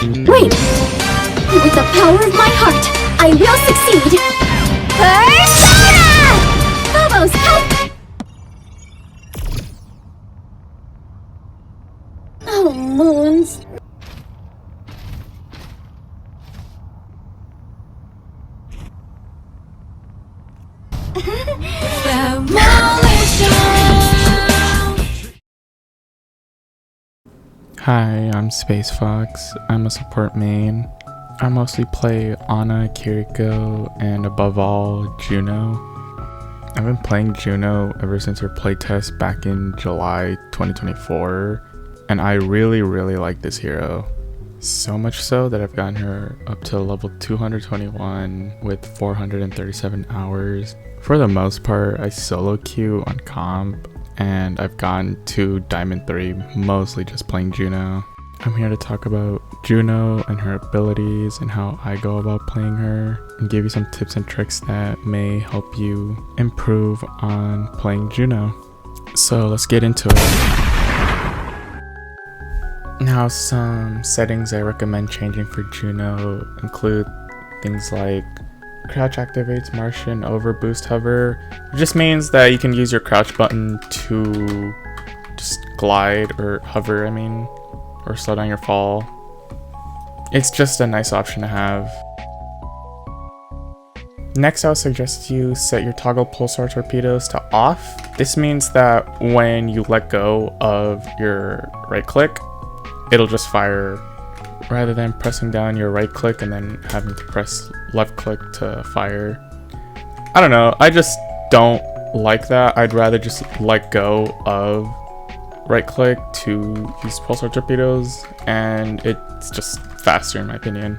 Wait! With the power of my heart, I will succeed! Persona! Phobos, help! Oh, moons. Hi, I'm Space Fox. I'm a support main. I mostly play Ana, Kiriko, and above all, Juno. I've been playing Juno ever since her playtest back in July 2024, and I really like this hero. So much so that I've gotten her up to level 221 with 437 hours. For the most part, I solo queue on comp, and I've gotten to Diamond 3, mostly just playing Juno. I'm here to talk about Juno and her abilities and how I go about playing her, and give you some tips and tricks that may help you improve on playing Juno. So let's get into it. Now, some settings I recommend changing for Juno include things like crouch activates Martian overboost hover. It just means that you can use your crouch button to just glide or hover, or slow down your fall. It's just a nice option to have. Next, I would suggest you set your toggle Pulsar Torpedos to off. This means that when you let go of your right click, it'll just fire rather than pressing down your right click and then having to press left click to fire. I don't know, I just don't like that. I'd rather just let go of right click to use Pulsar Torpedoes, and it's just faster in my opinion.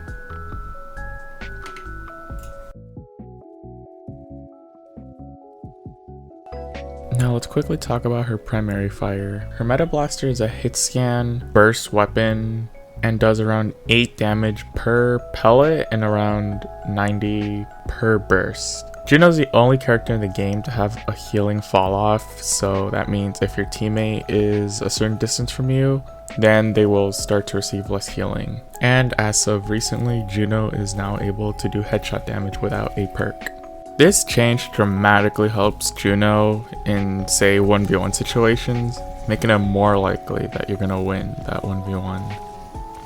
Now let's quickly talk about her primary fire. Her Mediblaster is a hit scan burst weapon and does around 8 damage per pellet and around 90 per burst. Juno's the only character in the game to have a healing fall off, so that means if your teammate is a certain distance from you, then they will start to receive less healing. And as of recently, Juno is now able to do headshot damage without a perk. This change dramatically helps Juno in, say, 1v1 situations, making it more likely that you're gonna win that 1v1.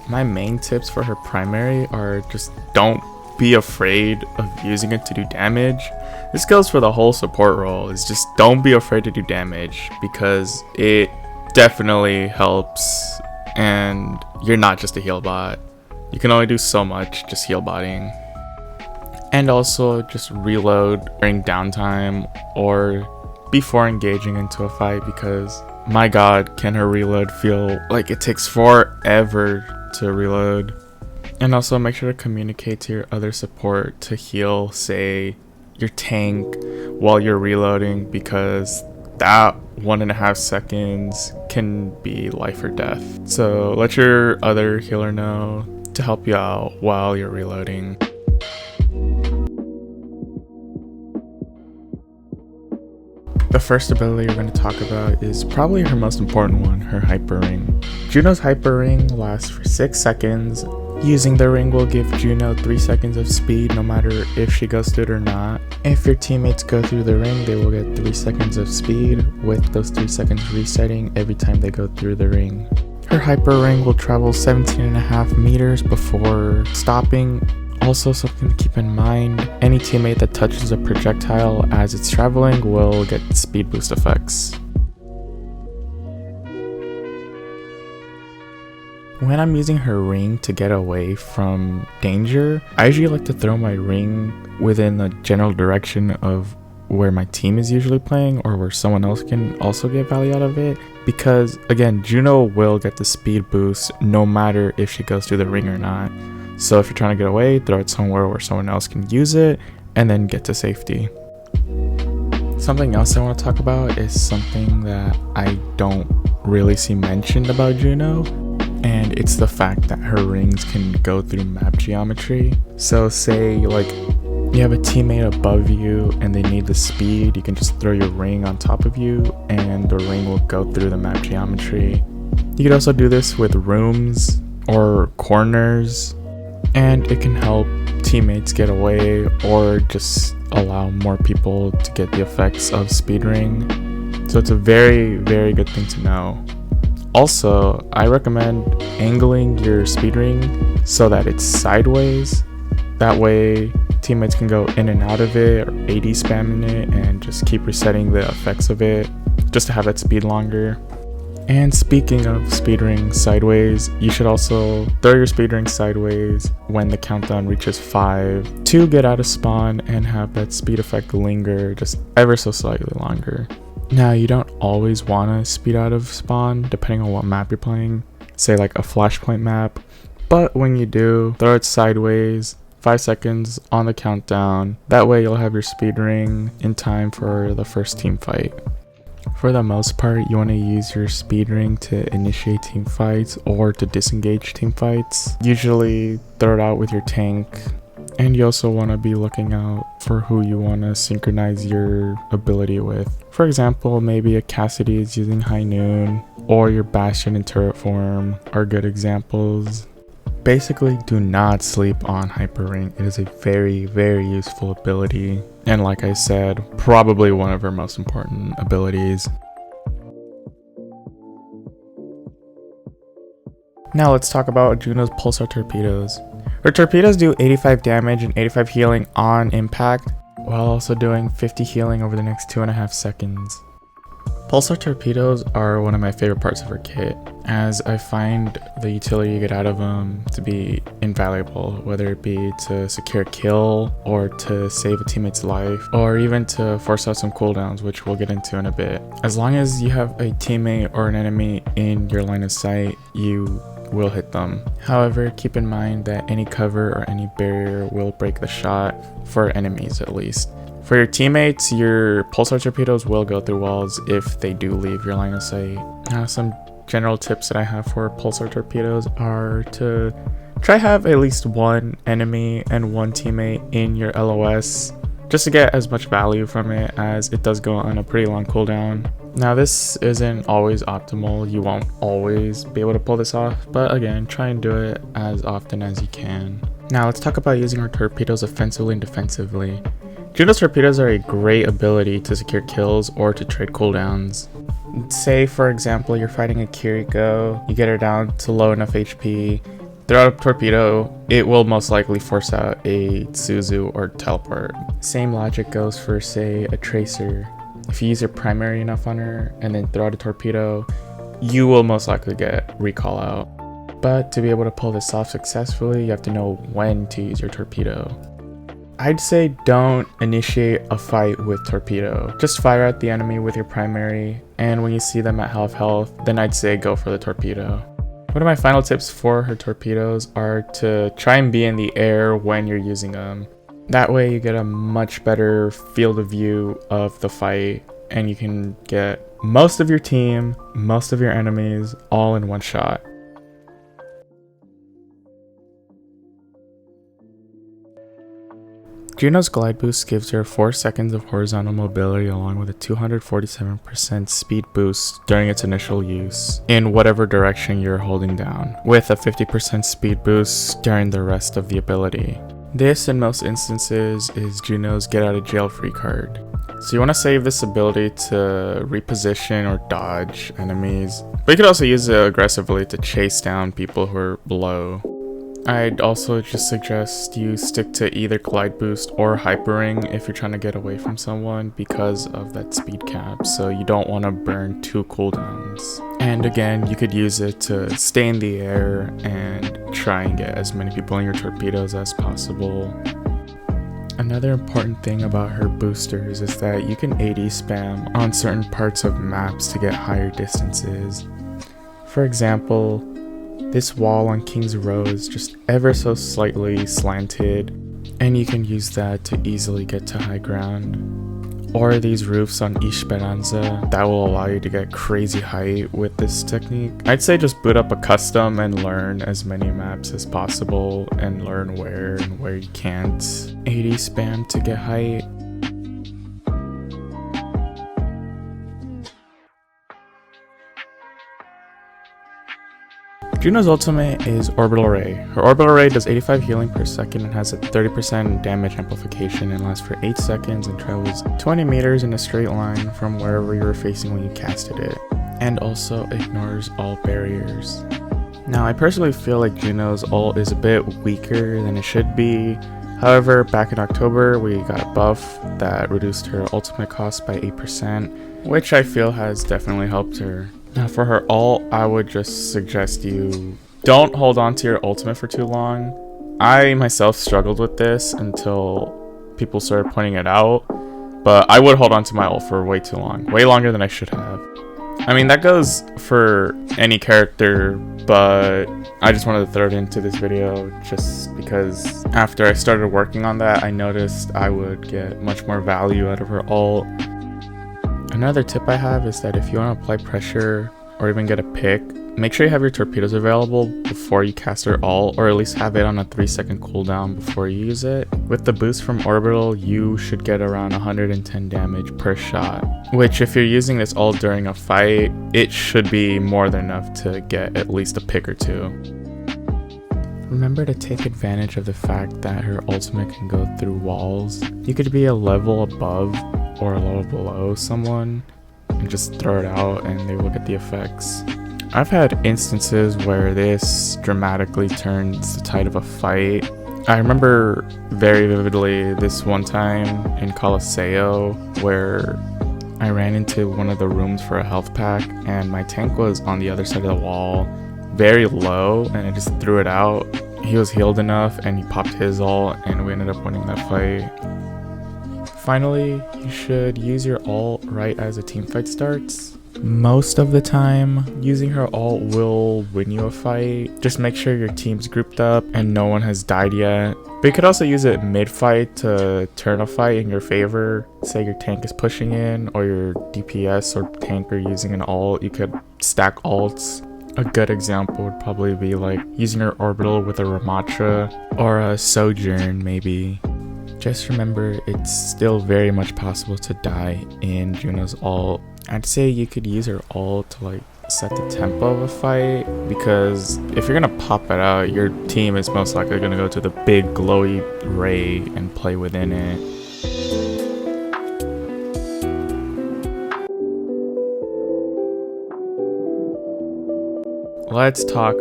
My main tips for her primary are just don't be afraid of using it to do damage. This goes for the whole support role, is just don't be afraid to do damage, because it definitely helps, and you're not just a heal bot. You can only do so much just heal botting. And also just reload during downtime or before engaging into a fight, because my god, can her reload feel like it takes forever to reload. And also make sure to communicate to your other support to heal, say, your tank while you're reloading, because that 1.5 seconds can be life or death. So let your other healer know to help you out while you're reloading. The first ability we're going to talk about is probably her most important one, her Hyper Ring. Juno's Hyper Ring lasts for 6 seconds. Using the ring will give Juno 3 seconds of speed no matter if she goes through it or not. If your teammates go through the ring, they will get 3 seconds of speed, with those 3 seconds resetting every time they go through the ring. Her Hyper Ring will travel 17.5 meters before stopping. Also, something to keep in mind, any teammate that touches a projectile as it's traveling will get speed boost effects. When I'm using her ring to get away from danger, I usually like to throw my ring within the general direction of where my team is usually playing, or where someone else can also get value out of it, because again, Juno will get the speed boost no matter if she goes through the ring or not. So if you're trying to get away, throw it somewhere where someone else can use it and then get to safety. Something else I want to talk about is something that I don't really see mentioned about Juno, and it's the fact that her rings can go through map geometry. So say like you have a teammate above you and they need the speed, you can just throw your ring on top of you and the ring will go through the map geometry. You could also do this with rooms, or corners, and it can help teammates get away or just allow more people to get the effects of speed ring. So it's a very, very good thing to know. Also, I recommend angling your speed ring so that it's sideways. That way teammates can go in and out of it, or AD spamming it, and just keep resetting the effects of it just to have that speed longer. And speaking of speed ring sideways, you should also throw your speed ring sideways when the countdown reaches 5 to get out of spawn and have that speed effect linger just ever so slightly longer. Now, you don't always want to speed out of spawn depending on what map you're playing, say like a flashpoint map, but when you do, throw it sideways, 5 seconds on the countdown. That way you'll have your speed ring in time for the first team fight. For the most part, you want to use your speed ring to initiate team fights or to disengage team fights. Usually throw it out with your tank, and you also want to be looking out for who you want to synchronize your ability with. For example, maybe a Cassidy is using High Noon, or your Bastion and Turret form are good examples. Basically, do not sleep on Hyper Ring. It is a very, very useful ability. And like I said, probably one of her most important abilities. Now let's talk about Juno's Pulsar Torpedos. Her torpedoes do 85 damage and 85 healing on impact, while also doing 50 healing over the next 2.5 seconds. Pulsar Torpedoes are one of my favorite parts of her kit, as I find the utility you get out of them to be invaluable, whether it be to secure a kill, or to save a teammate's life, or even to force out some cooldowns, which we'll get into in a bit. As long as you have a teammate or an enemy in your line of sight, you will hit them. However, keep in mind that any cover or any barrier will break the shot, for enemies at least. For your teammates, your Pulsar Torpedoes will go through walls if they do leave your line of sight. Now, some general tips that I have for Pulsar Torpedoes are to try have at least one enemy and one teammate in your LOS, just to get as much value from it, as it does go on a pretty long cooldown. Now, this isn't always optimal. You won't always be able to pull this off, but again, try and do it as often as you can. Now, let's talk about using our torpedoes offensively and defensively. Juno's torpedoes are a great ability to secure kills or to trade cooldowns. Say, for example, you're fighting a Kiriko, you get her down to low enough HP, throw out a torpedo, it will most likely force out a Suzu or teleport. Same logic goes for, say, a Tracer. If you use your primary enough on her and then throw out a torpedo, you will most likely get recall out. But to be able to pull this off successfully, you have to know when to use your torpedo. I'd say don't initiate a fight with torpedo. Just fire at the enemy with your primary, and when you see them at half health, then I'd say go for the torpedo. One of my final tips for her torpedoes are to try and be in the air when you're using them. That way you get a much better field of view of the fight, and you can get most of your team, most of your enemies, all in one shot. Juno's Glide Boost gives her 4 seconds of horizontal mobility along with a 247% speed boost during its initial use in whatever direction you're holding down, with a 50% speed boost during the rest of the ability. This, in most instances, is Juno's get out of jail free card. So you want to save this ability to reposition or dodge enemies, but you could also use it aggressively to chase down people who are low. I'd also just suggest you stick to either Glide Boost or Hyper Ring if you're trying to get away from someone because of that speed cap, so you don't want to burn 2 cooldowns. And again, you could use it to stay in the air and try and get as many people in your torpedoes as possible. Another important thing about her boosters is that you can AD spam on certain parts of maps to get higher distances. For example, this wall on King's Row is just ever so slightly slanted, and you can use that to easily get to high ground. Or these roofs on Esperanza that will allow you to get crazy height with this technique. I'd say just boot up a custom and learn as many maps as possible and learn where and where you can't. AD spam to get height. Juno's ultimate is Orbital Ray. Her Orbital Ray does 85 healing per second and has a 30% damage amplification and lasts for 8 seconds and travels 20 meters in a straight line from wherever you were facing when you casted it, and also ignores all barriers. Now, I personally feel like Juno's ult is a bit weaker than it should be. However, back in October, we got a buff that reduced her ultimate cost by 8%, which I feel has definitely helped her. Now, for her ult, I would just suggest you don't hold on to your ultimate for too long. I myself struggled with this until people started pointing it out, but I would hold on to my ult for way too long, way longer than I should have. I mean, that goes for any character, but I just wanted to throw it into this video just because after I started working on that, I noticed I would get much more value out of her ult. Another tip I have is that if you want to apply pressure or even get a pick, make sure you have your torpedoes available before you cast her ult, or at least have it on a 3-second cooldown before you use it. With the boost from Orbital, you should get around 110 damage per shot, which if you're using this ult during a fight, it should be more than enough to get at least a pick or two. Remember to take advantage of the fact that her ultimate can go through walls. You could be a level above or a level below someone and just throw it out and they will get the effects. I've had instances where this dramatically turns the tide of a fight. I remember very vividly this one time in Colosseo where I ran into one of the rooms for a health pack and my tank was on the other side of the wall, very low, and I just threw it out. He was healed enough and he popped his ult and we ended up winning that fight. Finally, you should use your ult right as a team fight starts. Most of the time, using her ult will win you a fight. Just make sure your team's grouped up and no one has died yet. But you could also use it mid-fight to turn a fight in your favor. Say your tank is pushing in or your DPS or tank are using an ult, you could stack ults. A good example would probably be like using her orbital with a Ramatra or a Sojourn maybe. Just remember, it's still very much possible to die in Juno's ult. I'd say you could use her ult to like set the tempo of a fight, because if you're gonna pop it out, your team is most likely gonna go to the big glowy ray and play within it. Let's talk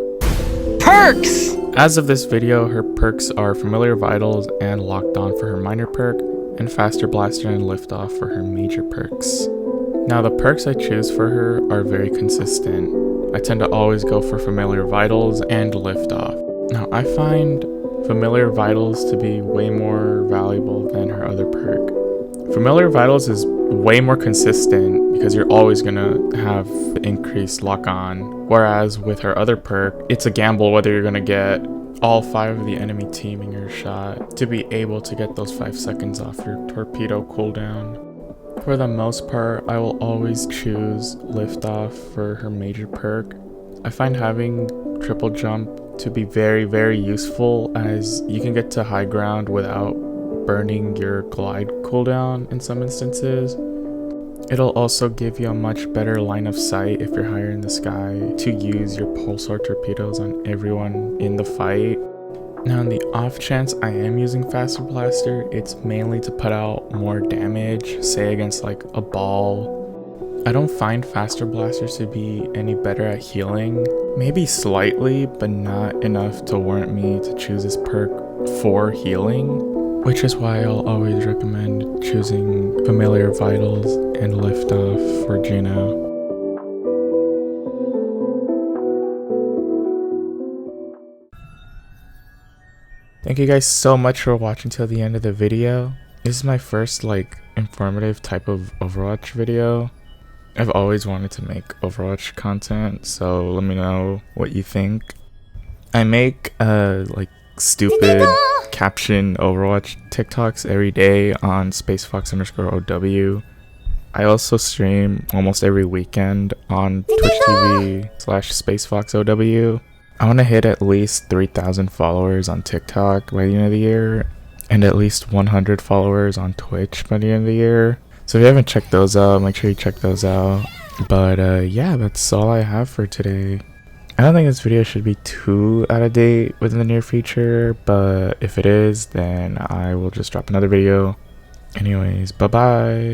perks! As of this video, her perks are Familiar Vitals and Locked On for her minor perk, and Faster Blaster and Liftoff for her major perks. Now the perks I choose for her are very consistent. I tend to always go for Familiar Vitals and Liftoff. Now I find Familiar Vitals to be way more valuable than her other perk. Familiar Vitals is way more consistent because you're always gonna have increased lock on, whereas with her other perk, it's a gamble whether you're gonna get all 5 of the enemy team in your shot to be able to get those 5 seconds off your torpedo cooldown. For the most part, I will always choose Liftoff for her major perk. I find having triple jump to be very, very useful, as you can get to high ground without burning your glide cooldown in some instances. It'll also give you a much better line of sight if you're higher in the sky to use your Pulsar Torpedos on everyone in the fight. Now in the off chance I am using Faster Blaster, it's mainly to put out more damage, say against like a ball. I don't find Faster Blasters to be any better at healing. Maybe slightly, but not enough to warrant me to choose this perk for healing. Which is why I'll always recommend choosing Familiar Vitals and Liftoff for Juno. Thank you guys so much for watching till the end of the video. This is my first like informative type of Overwatch video. I've always wanted to make Overwatch content, so let me know what you think. I make like stupid caption Overwatch TikToks every day on SpaceFox_OW. I also stream almost every weekend on Twitch TV/SpaceFoxOW. I want to hit at least 3,000 followers on TikTok by the end of the year, and at least 100 followers on Twitch by the end of the year. So if you haven't checked those out, make sure you check those out. But yeah, that's all I have for today. I don't think this video should be too out of date within the near future, but if it is, then I will just drop another video. Anyways, bye bye.